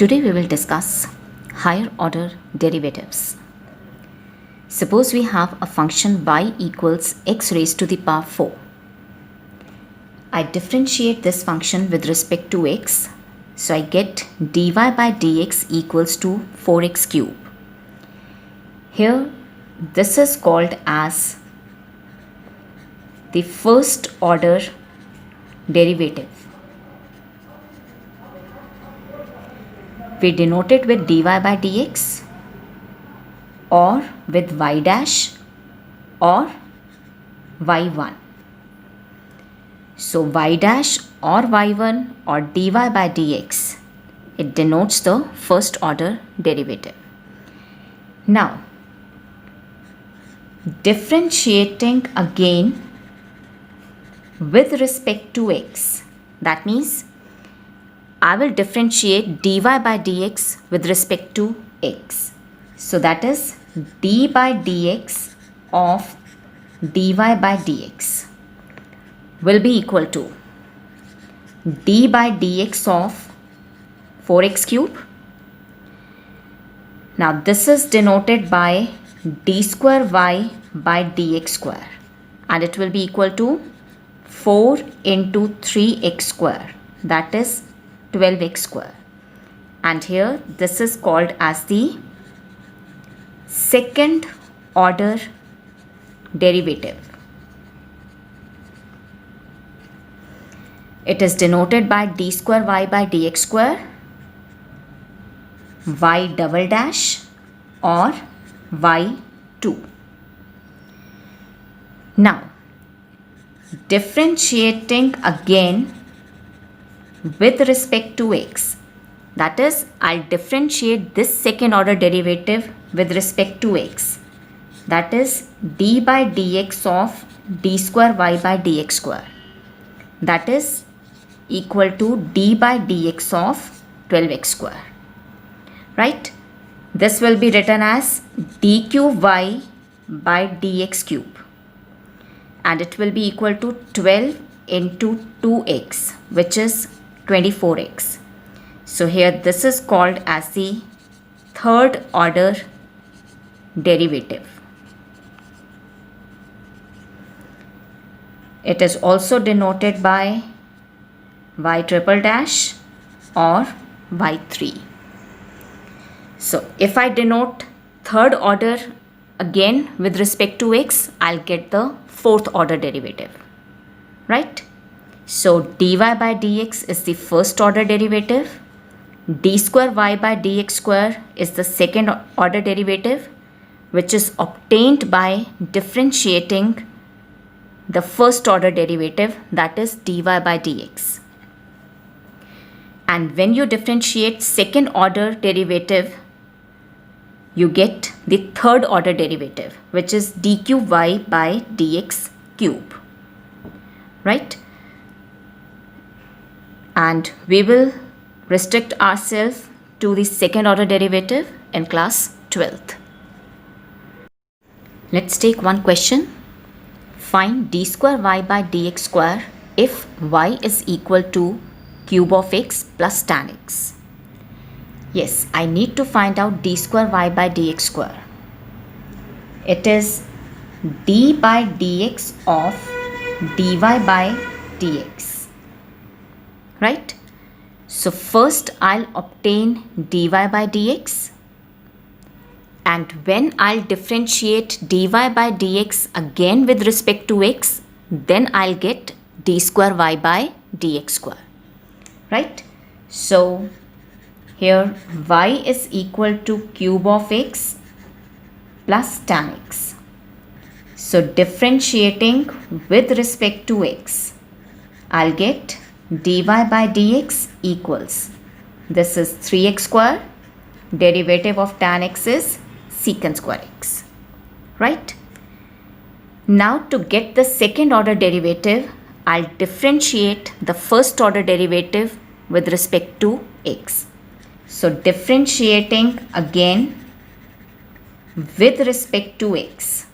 Today we will discuss higher order derivatives. Suppose we have a function y equals x raised to the power 4. I differentiate this function with respect to x, so I get dy by dx equals to 4x cube. Here this is called as the first order derivative. We denote it with dy by dx or with y dash or y1. So y dash or y1 or dy by dx, it denotes the first order derivative. Now, differentiating again with respect to x, that means I will differentiate dy by dx with respect to x. So that is d by dx of dy by dx will be equal to d by dx of 4x cube. Now this is denoted by d square y by dx square, and it will be equal to 4 into 3x square, that is 12x square. And here this is called as the second order derivative. It is denoted by d square y by dx square, y double dash or y2. Now, differentiating again with respect to x, that is, I'll differentiate this second order derivative with respect to x, that is d by dx of d square y by dx square, that is equal to d by dx of 12x square, right? This will be written as d cube y by dx cube, and it will be equal to 12 into 2x, which is 24x. So here this is called as the third order derivative. It is also denoted by y triple dash or y3. So if I denote third order again with respect to x, I'll get the fourth order derivative, right? So dy by dx is the first order derivative, d square y by dx square is the second order derivative, which is obtained by differentiating the first order derivative, that is dy by dx. And when you differentiate second order derivative, you get the third order derivative, which is d cube y by dx cube, right? And we will restrict ourselves to the second order derivative in class 12th. Let's take one question. Find d square y by dx square if y is equal to cube of x plus tan x. Yes, I need to find out d square y by dx square. It is d by dx of dy by dx, right? So first I'll obtain dy by dx, and when I'll differentiate dy by dx again with respect to x, then I'll get d square y by dx square, right? So here y is equal to cube of x plus tan x. So differentiating with respect to x, I'll get dy by dx equals, this is 3x square, derivative of tan x is secant square x, right? Now to get the second order derivative, I'll differentiate the first order derivative with respect to x. So differentiating again with respect to x,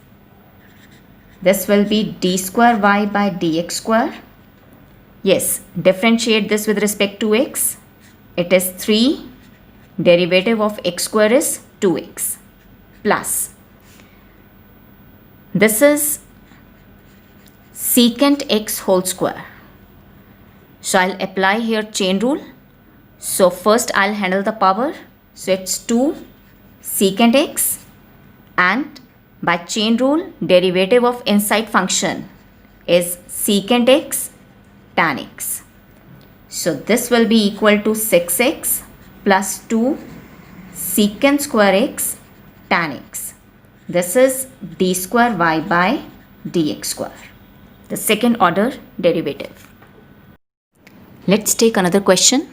this will be d square y by dx square. Yes, differentiate this with respect to x. It is 3 derivative of x square is 2x plus this is secant x whole square. So I'll apply here chain rule. So first I'll handle the power. So it's 2 secant x, and by chain rule derivative of inside function is secant x tan x. So this will be equal to 6x plus 2 secant square x tan x. This is d square y by dx square, the second order derivative. Let's take another question.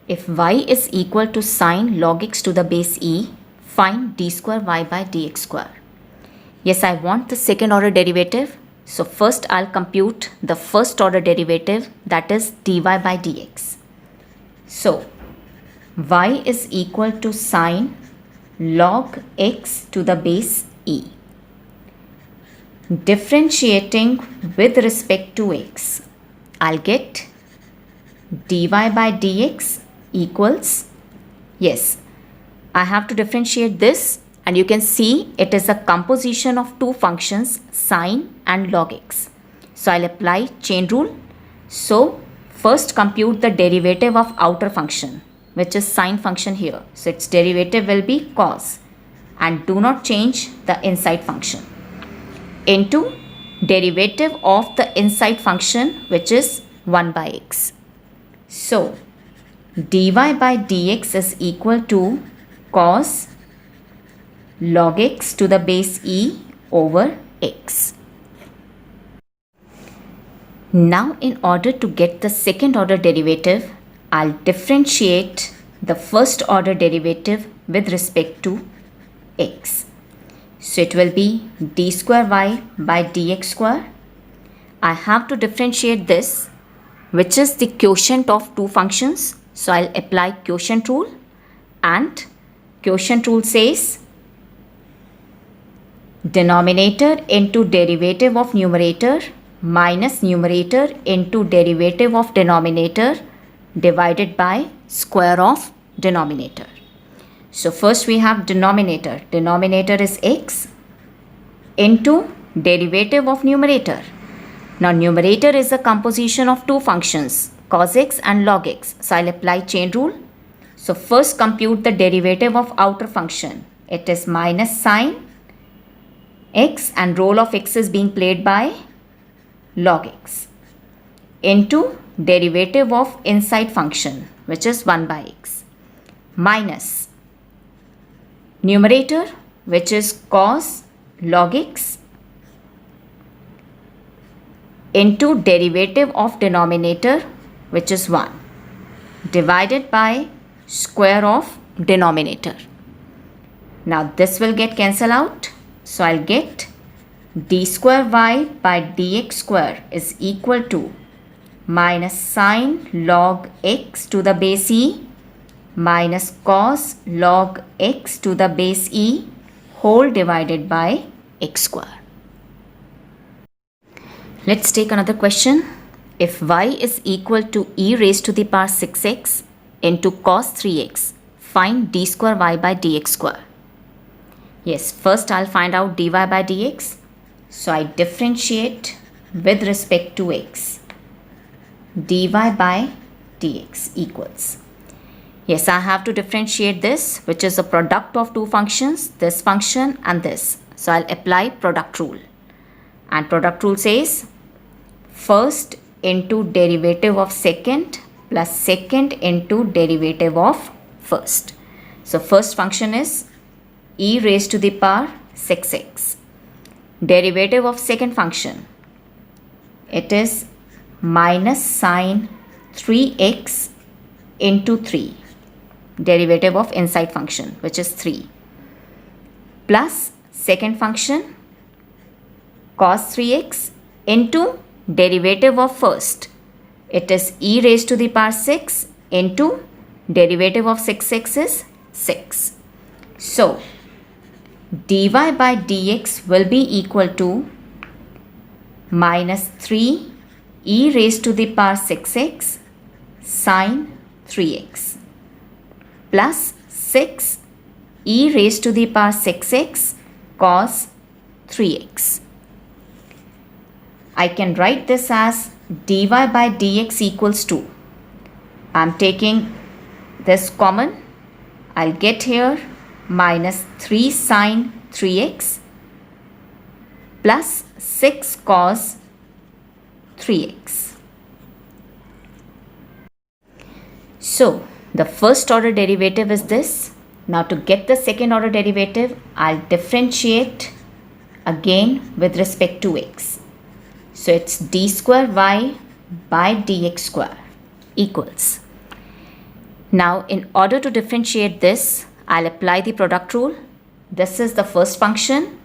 If y is equal to sine log x to the base e, find d square y by dx square. Yes, I want the second order derivative. So first I'll compute the first order derivative, that is dy by dx. So y is equal to sine log x to the base e. Differentiating with respect to x, I'll get dy by dx equals, yes, I have to differentiate this, and you can see it is a composition of two functions, sine and log x. So I'll apply chain rule. So first compute the derivative of outer function, which is sine function here. So its derivative will be cos, and do not change the inside function, into derivative of the inside function, which is 1 by x. So dy by dx is equal to cos log x to the base e over x. Now in order to get the second order derivative, I'll differentiate the first order derivative with respect to x. So it will be d square y by dx square. I have to differentiate this, which is the quotient of two functions. So I'll apply quotient rule, and quotient rule says denominator into derivative of numerator minus numerator into derivative of denominator divided by square of denominator. So first we have denominator. Denominator is x into derivative of numerator. Now numerator is a composition of two functions, cos x and log x. So I'll apply chain rule. So first compute the derivative of outer function. It is minus sine x, and role of x is being played by log x, into derivative of inside function, which is 1 by x, minus numerator, which is cos log x, into derivative of denominator, which is 1, divided by square of denominator. Now this will get cancelled out. So I'll get d square y by dx square is equal to minus sine log x to the base e minus cos log x to the base e whole divided by x square. Let's take another question. If y is equal to e raised to the power 6x into cos 3x, find d square y by dx square. Yes, first I'll find out dy by dx. So I differentiate with respect to x. Dy by dx equals, yes, I have to differentiate this, which is a product of two functions, this function and this. So I'll apply product rule. And product rule says first into derivative of second plus second into derivative of first. So first function is e raised to the power 6x. Derivative of second function, it is minus sine 3x into 3. Derivative of inside function, which is 3, plus second function cos 3x into derivative of first. It is e raised to the power 6 into derivative of 6x is 6. So dy by dx will be equal to minus 3 e raised to the power 6x sine 3x plus 6 e raised to the power 6x cos 3x. I can write this as dy by dx equals to, I'm taking this common, I'll get here minus 3 sine 3x plus 6 cos 3x. So the first order derivative is this. Now to get the second order derivative, I'll differentiate again with respect to x. So it's d square y by dx square equals. Now in order to differentiate this, I'll apply the product rule. This is the first function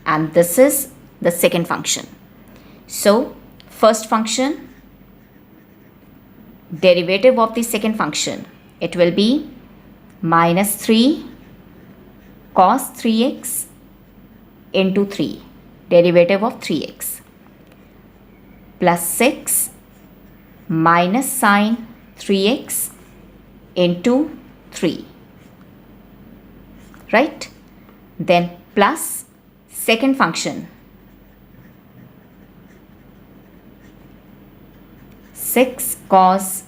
and this is the second function. So first function, derivative of the second function, it will be minus 3 cos 3x into 3, derivative of 3x, plus 6 minus sine 3x into 3, right? Then plus second function, 6 cos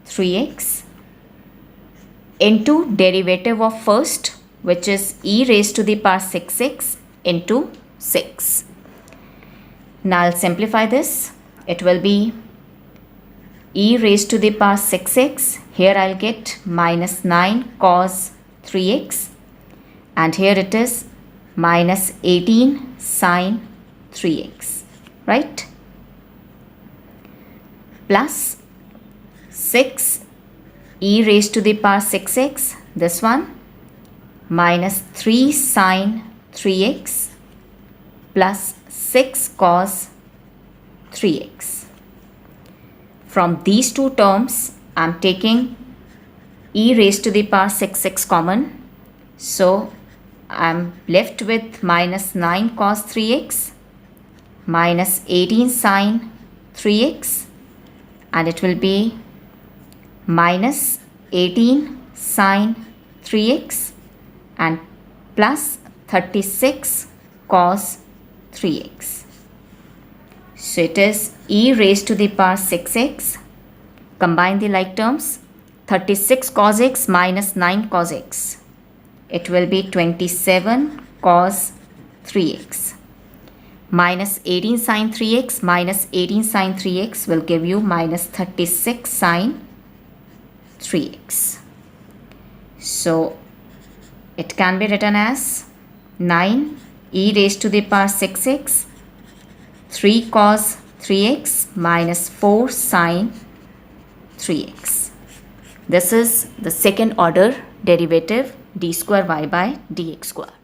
3x into derivative of first, which is e raised to the power 6x into 6. Now I'll simplify this. It will be e raised to the power 6x. Here I'll get minus 9 cos 3x and here it is minus 18 sine 3x, right? Plus 6 e raised to the power 6x, this one, minus 3 sine 3x plus 6 cos 3x. From these two terms, I'm taking e raised to the power 6x common. So I'm left with minus 9 cos 3x minus 18 sine 3x and it will be minus 18 sine 3x and plus 36 cos 3x. So it is e raised to the power 6x. Combine the like terms. 36 cos x minus 9 cos x. It will be 27 cos 3x. Minus 18 sine 3x minus 18 sine 3x will give you minus 36 sine 3x. So it can be written as 9 e raised to the power 6x 3 cos 3x minus 4 sine 3x. This is the second order derivative d square y by dx square.